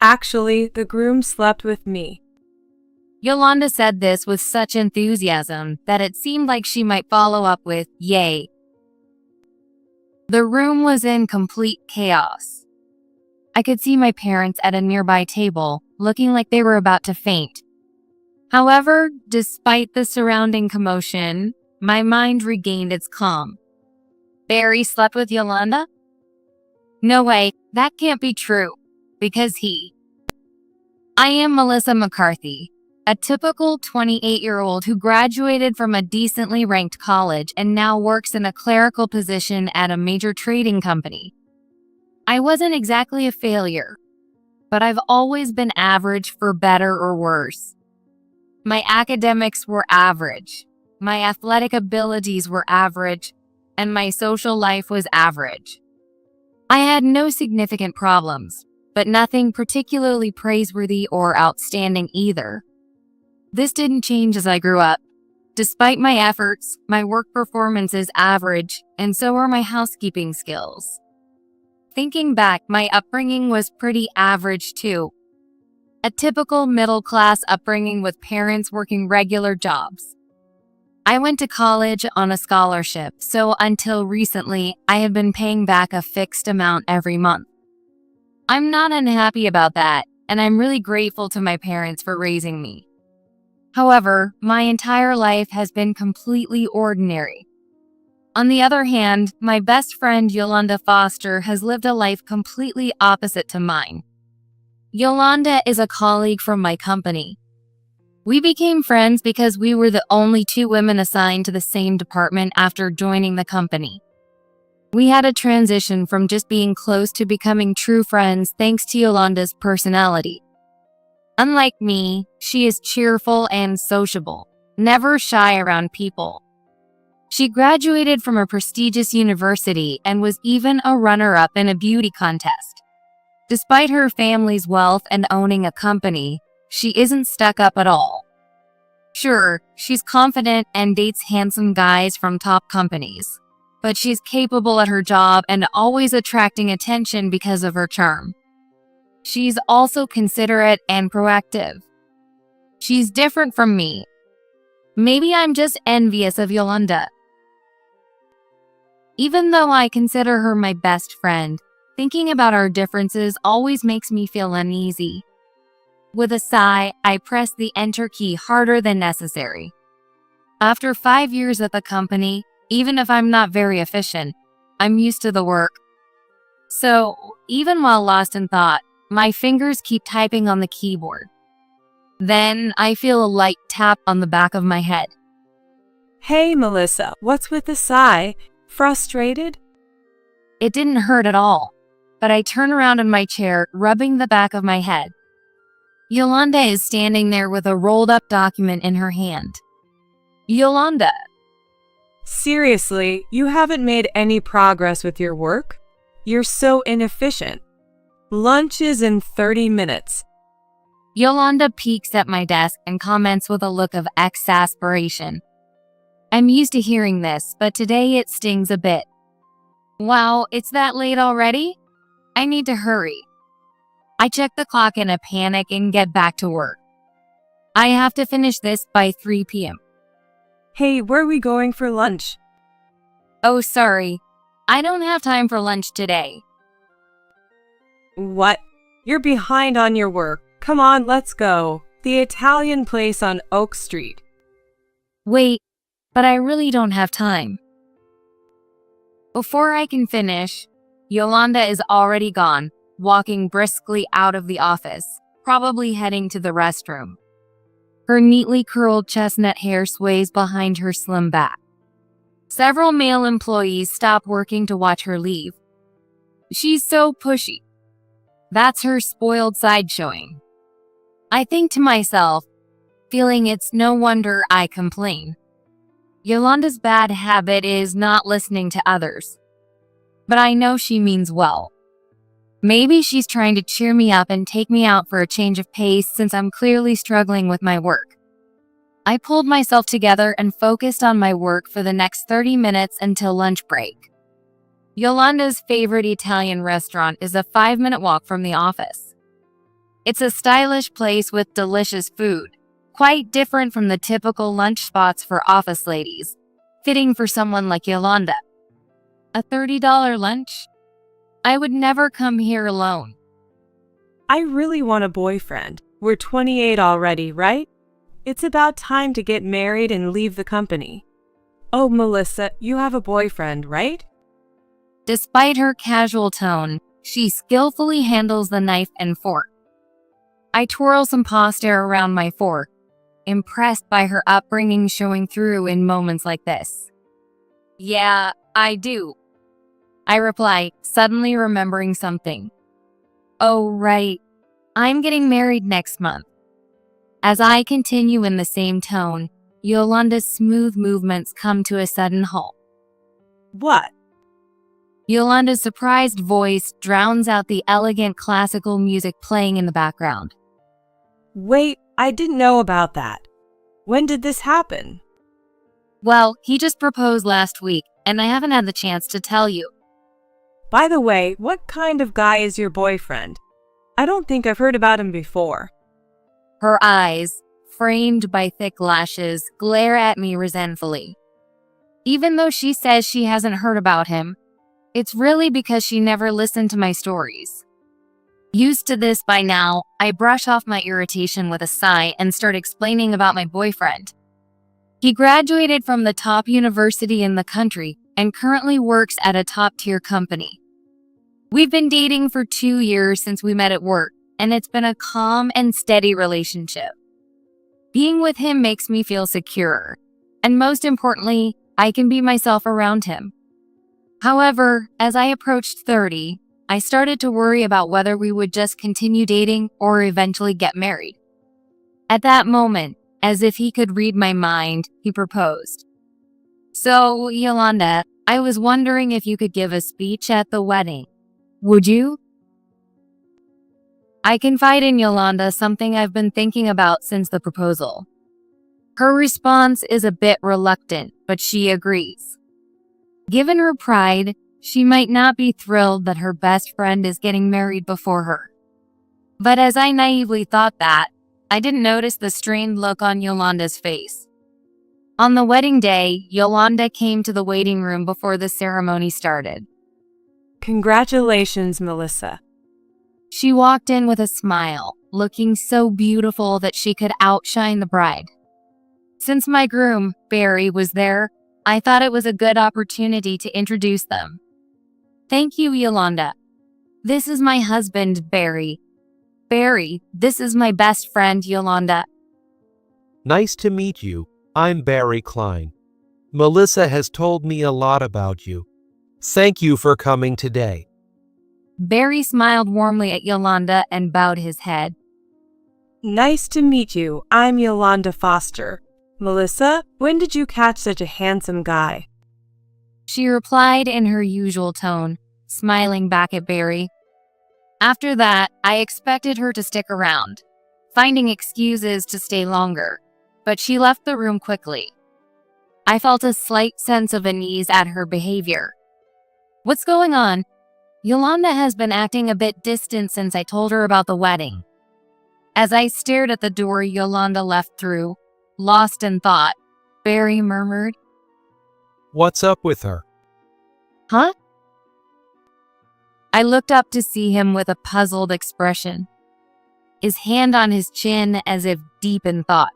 Actually, the groom slept with me. Yolanda said this with such enthusiasm that it seemed like she might follow up with, "Yay." The room was in complete chaos. I could see my parents at a nearby table, looking like they were about to faint. However, despite the surrounding commotion, my mind regained its calm. Barry slept with Yolanda? No way, that can't be true, because I am Melissa McCarthy, a typical 28-year-old who graduated from a decently ranked college and now works in a clerical position at a major trading company. I wasn't exactly a failure, but I've always been average for better or worse. My academics were average, my athletic abilities were average, and my social life was average. I had no significant problems, but nothing particularly praiseworthy or outstanding either. This didn't change as I grew up. Despite my efforts, my work performance is average, and so are my housekeeping skills. Thinking back, my upbringing was pretty average too. A typical middle-class upbringing with parents working regular jobs. I went to college on a scholarship, so until recently, I have been paying back a fixed amount every month. I'm not unhappy about that, and I'm really grateful to my parents for raising me. However, my entire life has been completely ordinary. On the other hand, my best friend Yolanda Foster has lived a life completely opposite to mine. Yolanda is a colleague from my company. We became friends because we were the only two women assigned to the same department after joining the company. We had a transition from just being close to becoming true friends thanks to Yolanda's personality. Unlike me, she is cheerful and sociable, never shy around people. She graduated from a prestigious university and was even a runner-up in a beauty contest. Despite her family's wealth and owning a company, she isn't stuck up at all. Sure, she's confident and dates handsome guys from top companies, but she's capable at her job and always attracting attention because of her charm. She's also considerate and proactive. She's different from me. Maybe I'm just envious of Yolanda. Even though I consider her my best friend, thinking about our differences always makes me feel uneasy. With a sigh, I press the enter key harder than necessary. After 5 years at the company, even if I'm not very efficient, I'm used to the work. So, even while lost in thought, my fingers keep typing on the keyboard. Then, I feel a light tap on the back of my head. Hey, Melissa, what's with the sigh? Frustrated? It didn't hurt at all, but I turn around in my chair, rubbing the back of my head. Yolanda is standing there with a rolled-up document in her hand. Yolanda. Seriously, you haven't made any progress with your work? You're so inefficient. Lunch is in 30 minutes. Yolanda peeks at my desk and comments with a look of exasperation. I'm used to hearing this, but today it stings a bit. Wow, it's that late already? I need to hurry. I check the clock in a panic and get back to work. I have to finish this by 3 p.m. Hey, where are we going for lunch? Oh, sorry. I don't have time for lunch today. What? You're behind on your work. Come on, let's go. The Italian place on Oak Street. Wait, but I really don't have time. Before I can finish, Yolanda is already gone, walking briskly out of the office, probably heading to the restroom. Her neatly curled chestnut hair sways behind her slim back. Several male employees stop working to watch her leave. She's so pushy. That's her spoiled side showing. I think to myself, feeling it's no wonder I complain. Yolanda's bad habit is not listening to others. But I know she means well. Maybe she's trying to cheer me up and take me out for a change of pace since I'm clearly struggling with my work. I pulled myself together and focused on my work for the next 30 minutes until lunch break. Yolanda's favorite Italian restaurant is a 5-minute walk from the office. It's a stylish place with delicious food, quite different from the typical lunch spots for office ladies, fitting for someone like Yolanda. A $30 lunch? I would never come here alone. I really want a boyfriend. We're 28 already, right? It's about time to get married and leave the company. Oh, Melissa, you have a boyfriend, right? Despite her casual tone, she skillfully handles the knife and fork. I twirl some pasta around my fork, impressed by her upbringing showing through in moments like this. Yeah, I do. I reply, suddenly remembering something. Oh, right. I'm getting married next month. As I continue in the same tone, Yolanda's smooth movements come to a sudden halt. What? Yolanda's surprised voice drowns out the elegant classical music playing in the background. Wait, I didn't know about that. When did this happen? Well, he just proposed last week, and I haven't had the chance to tell you. By the way, what kind of guy is your boyfriend? I don't think I've heard about him before. Her eyes, framed by thick lashes, glare at me resentfully. Even though she says she hasn't heard about him, it's really because she never listened to my stories. Used to this by now, I brush off my irritation with a sigh and start explaining about my boyfriend. He graduated from the top university in the country and currently works at a top-tier company. We've been dating for 2 years since we met at work, and it's been a calm and steady relationship. Being with him makes me feel secure, and most importantly, I can be myself around him. However, as I approached 30, I started to worry about whether we would just continue dating or eventually get married. At that moment, as if he could read my mind, he proposed. So, Yolanda, I was wondering if you could give a speech at the wedding. Would you? I confide in Yolanda something I've been thinking about since the proposal. Her response is a bit reluctant, but she agrees. Given her pride, she might not be thrilled that her best friend is getting married before her. But as I naively thought that, I didn't notice the strained look on Yolanda's face. On the wedding day, Yolanda came to the waiting room before the ceremony started. Congratulations, Melissa. She walked in with a smile, looking so beautiful that she could outshine the bride. Since my groom, Barry, was there, I thought it was a good opportunity to introduce them. Thank you, Yolanda. This is my husband, Barry. Barry, this is my best friend, Yolanda. Nice to meet you. I'm Barry Klein. Melissa has told me a lot about you. Thank you for coming today. Barry smiled warmly at Yolanda and bowed his head. Nice to meet you. I'm Yolanda Foster. Melissa, when did you catch such a handsome guy? She replied in her usual tone, smiling back at Barry. After that, I expected her to stick around, finding excuses to stay longer, but she left the room quickly. I felt a slight sense of unease at her behavior. What's going on? Yolanda has been acting a bit distant since I told her about the wedding. As I stared at the door Yolanda left through, lost in thought, Barry murmured, What's up with her? Huh? I looked up to see him with a puzzled expression, his hand on his chin as if deep in thought.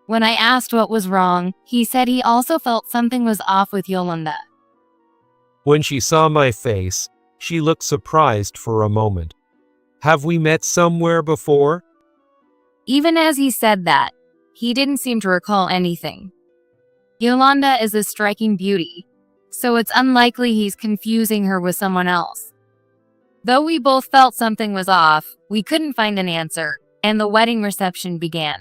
When I asked what was wrong, he said he also felt something was off with Yolanda. When she saw my face, she looked surprised for a moment. Have we met somewhere before? Even as he said that, he didn't seem to recall anything. Yolanda is a striking beauty, so it's unlikely he's confusing her with someone else. Though we both felt something was off, we couldn't find an answer, and the wedding reception began.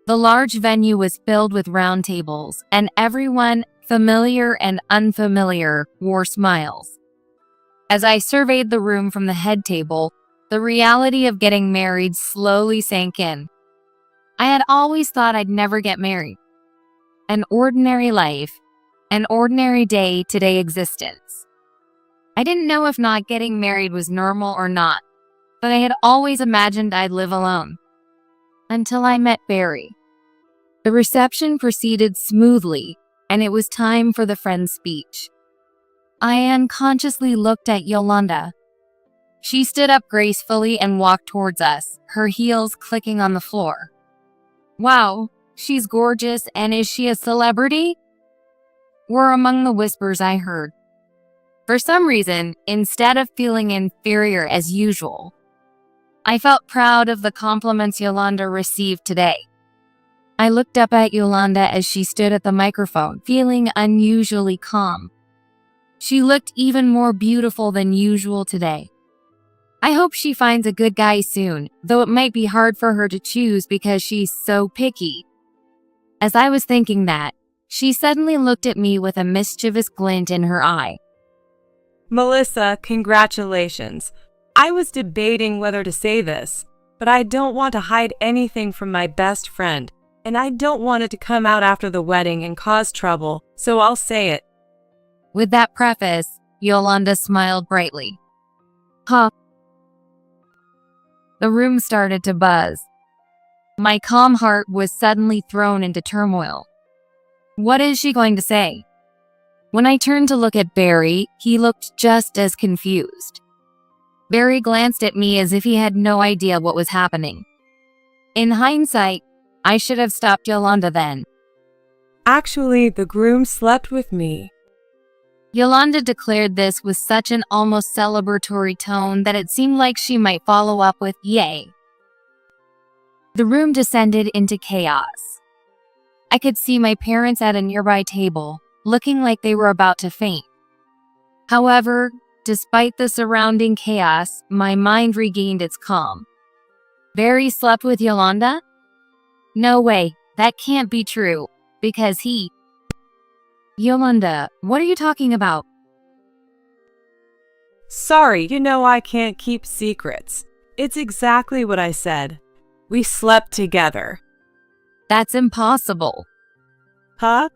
The large venue was filled with round tables, and everyone, familiar and unfamiliar, wore smiles. As I surveyed the room from the head table, the reality of getting married slowly sank in. I had always thought I'd never get married. An ordinary life, an ordinary day-to-day existence. I didn't know if not getting married was normal or not, but I had always imagined I'd live alone. Until I met Barry. The reception proceeded smoothly, and it was time for the friend's speech. I unconsciously looked at Yolanda. She stood up gracefully and walked towards us, her heels clicking on the floor. Wow, she's gorgeous, and is she a celebrity? Were among the whispers I heard. For some reason, instead of feeling inferior as usual, I felt proud of the compliments Yolanda received today. I looked up at Yolanda as she stood at the microphone, feeling unusually calm. She looked even more beautiful than usual today. I hope she finds a good guy soon, though it might be hard for her to choose because she's so picky. As I was thinking that, she suddenly looked at me with a mischievous glint in her eye. Melissa, congratulations. I was debating whether to say this, but I don't want to hide anything from my best friend, and I don't want it to come out after the wedding and cause trouble, so I'll say it. With that preface, Yolanda smiled brightly. Huh. The room started to buzz. My calm heart was suddenly thrown into turmoil. What is she going to say? When I turned to look at Barry, he looked just as confused. Barry glanced at me as if he had no idea what was happening. In hindsight, I should have stopped Yolanda then. Actually, the groom slept with me. Yolanda declared this with such an almost celebratory tone that it seemed like she might follow up with yay. The room descended into chaos. I could see my parents at a nearby table, looking like they were about to faint. However, despite the surrounding chaos, my mind regained its calm. Barry slept with Yolanda? No way, that can't be true, because he... Yolanda, what are you talking about? Sorry, I can't keep secrets. It's exactly what I said. We slept together. That's impossible. Huh?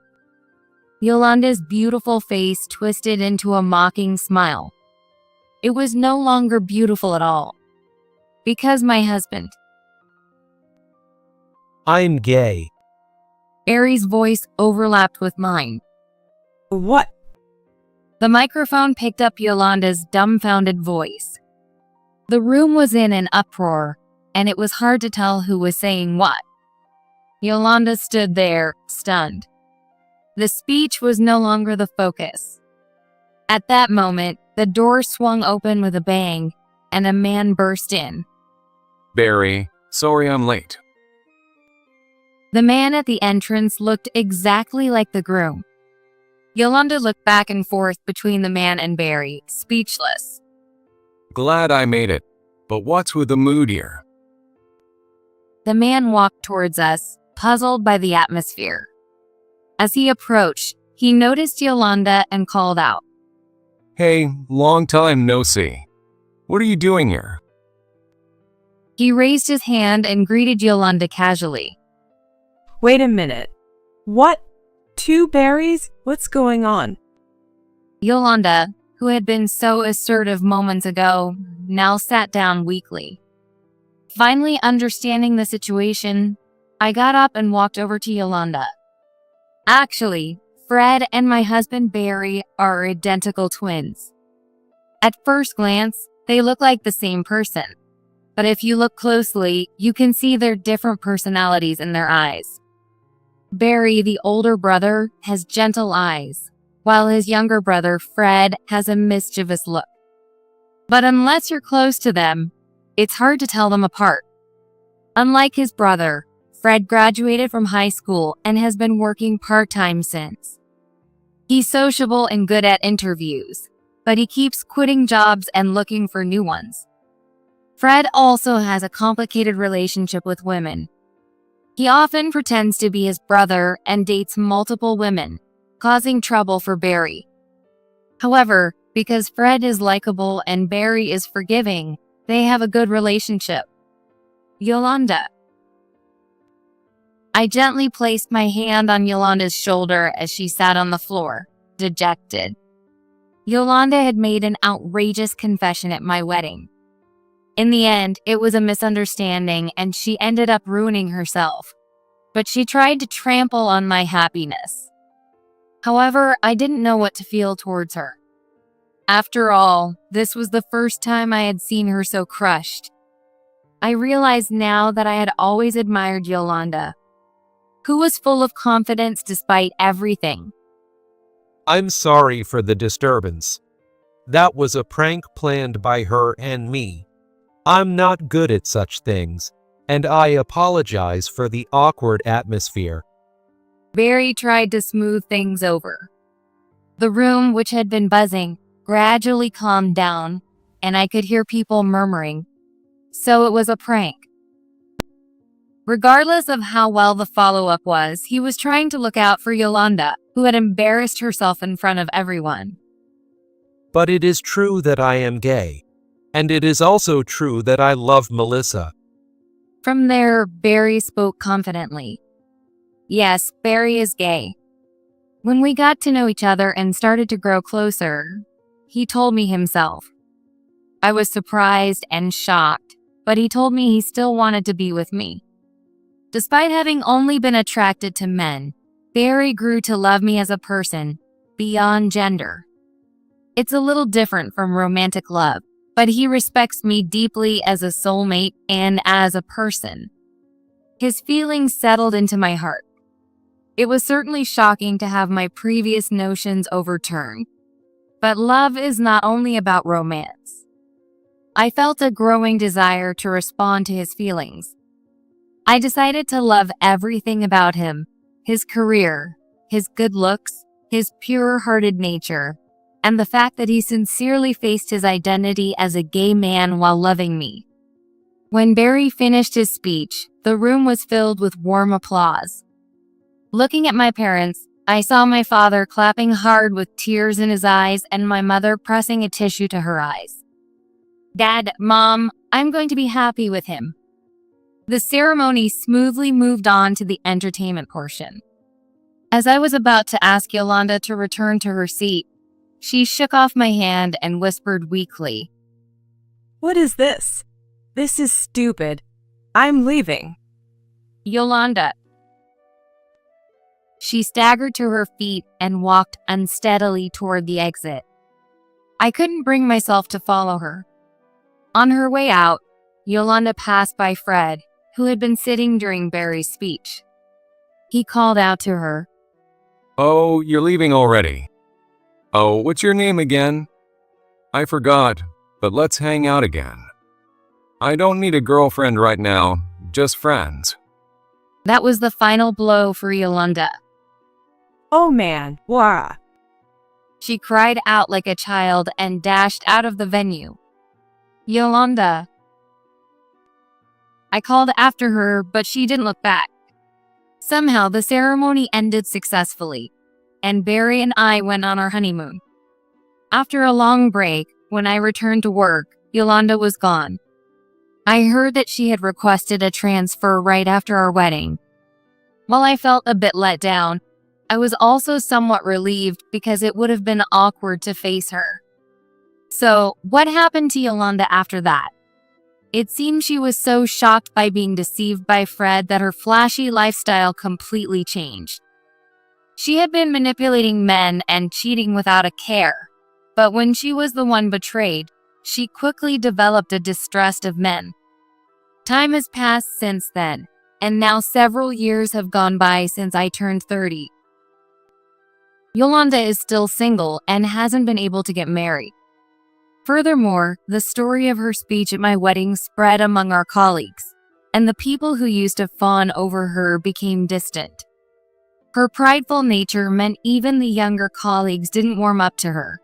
Yolanda's beautiful face twisted into a mocking smile. It was no longer beautiful at all. Because my husband. I'm gay. Barry's voice overlapped with mine. What? The microphone picked up Yolanda's dumbfounded voice. The room was in an uproar, and it was hard to tell who was saying what. Yolanda stood there, stunned. The speech was no longer the focus. At that moment, the door swung open with a bang, and a man burst in. Barry, sorry I'm late. The man at the entrance looked exactly like the groom. Yolanda looked back and forth between the man and Barry, speechless. Glad I made it, but what's with the mood here? The man walked towards us, puzzled by the atmosphere. As he approached, he noticed Yolanda and called out. Hey, long time no see. What are you doing here? He raised his hand and greeted Yolanda casually. Wait a minute. What? 2 berries? What's going on? Yolanda, who had been so assertive moments ago, now sat down weakly. Finally understanding the situation, I got up and walked over to Yolanda. Actually, Fred and my husband Barry are identical twins. At first glance, they look like the same person. But if you look closely, you can see their different personalities in their eyes. Barry, the older brother, has gentle eyes, while his younger brother, Fred, has a mischievous look. But unless you're close to them, it's hard to tell them apart. Unlike his brother, Fred graduated from high school and has been working part-time since. He's sociable and good at interviews, but he keeps quitting jobs and looking for new ones. Fred also has a complicated relationship with women. He often pretends to be his brother and dates multiple women, causing trouble for Barry. However, because Fred is likable and Barry is forgiving, they have a good relationship. Yolanda. I gently placed my hand on Yolanda's shoulder as she sat on the floor, dejected. Yolanda had made an outrageous confession at my wedding. In the end, it was a misunderstanding and she ended up ruining herself. But she tried to trample on my happiness. However, I didn't know what to feel towards her. After all, this was the first time I had seen her so crushed. I realized now that I had always admired Yolanda, who was full of confidence despite everything. I'm sorry for the disturbance. That was a prank planned by her and me. I'm not good at such things, and I apologize for the awkward atmosphere. Barry tried to smooth things over. The room, which had been buzzing, gradually calmed down, and I could hear people murmuring. So it was a prank. Regardless of how well the follow-up was, he was trying to look out for Yolanda, who had embarrassed herself in front of everyone. But it is true that I am gay. And it is also true that I love Melissa. From there, Barry spoke confidently. Yes, Barry is gay. When we got to know each other and started to grow closer, he told me himself. I was surprised and shocked, but he told me he still wanted to be with me. Despite having only been attracted to men, Barry grew to love me as a person, beyond gender. It's a little different from romantic love, but he respects me deeply as a soulmate and as a person. His feelings settled into my heart. It was certainly shocking to have my previous notions overturned. But love is not only about romance. I felt a growing desire to respond to his feelings. I decided to love everything about him, his career, his good looks, his pure-hearted nature, and the fact that he sincerely faced his identity as a gay man while loving me. When Barry finished his speech, the room was filled with warm applause. Looking at my parents, I saw my father clapping hard with tears in his eyes and my mother pressing a tissue to her eyes. Dad, Mom, I'm going to be happy with him. The ceremony smoothly moved on to the entertainment portion. As I was about to ask Yolanda to return to her seat, she shook off my hand and whispered weakly, What is this? This is stupid. I'm leaving. Yolanda. She staggered to her feet and walked unsteadily toward the exit. I couldn't bring myself to follow her. On her way out, Yolanda passed by Fred, who had been sitting during Barry's speech. He called out to her, Oh, you're leaving already. Oh, what's your name again? I forgot, but let's hang out again. I don't need a girlfriend right now, just friends. That was the final blow for Yolanda. Oh man, wah. She cried out like a child and dashed out of the venue. Yolanda. I called after her, but she didn't look back. Somehow, the ceremony ended successfully, and Barry and I went on our honeymoon. After a long break, when I returned to work, Yolanda was gone. I heard that she had requested a transfer right after our wedding. While I felt a bit let down, I was also somewhat relieved because it would have been awkward to face her. So, what happened to Yolanda after that? It seemed she was so shocked by being deceived by Fred that her flashy lifestyle completely changed. She had been manipulating men and cheating without a care, but when she was the one betrayed, she quickly developed a distrust of men. Time has passed since then, and now several years have gone by since I turned 30. Yolanda is still single and hasn't been able to get married. Furthermore, the story of her speech at my wedding spread among our colleagues, and the people who used to fawn over her became distant. Her prideful nature meant even the younger colleagues didn't warm up to her,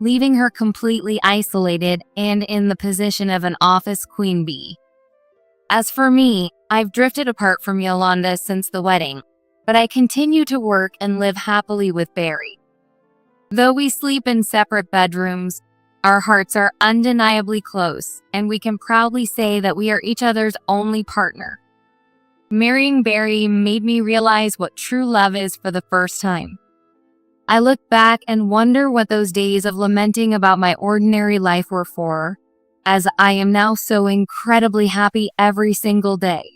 leaving her completely isolated and in the position of an office queen bee. As for me, I've drifted apart from Yolanda since the wedding, but I continue to work and live happily with Barry. Though we sleep in separate bedrooms, our hearts are undeniably close, and we can proudly say that we are each other's only partner. Marrying Barry made me realize what true love is for the first time. I look back and wonder what those days of lamenting about my ordinary life were for, as I am now so incredibly happy every single day.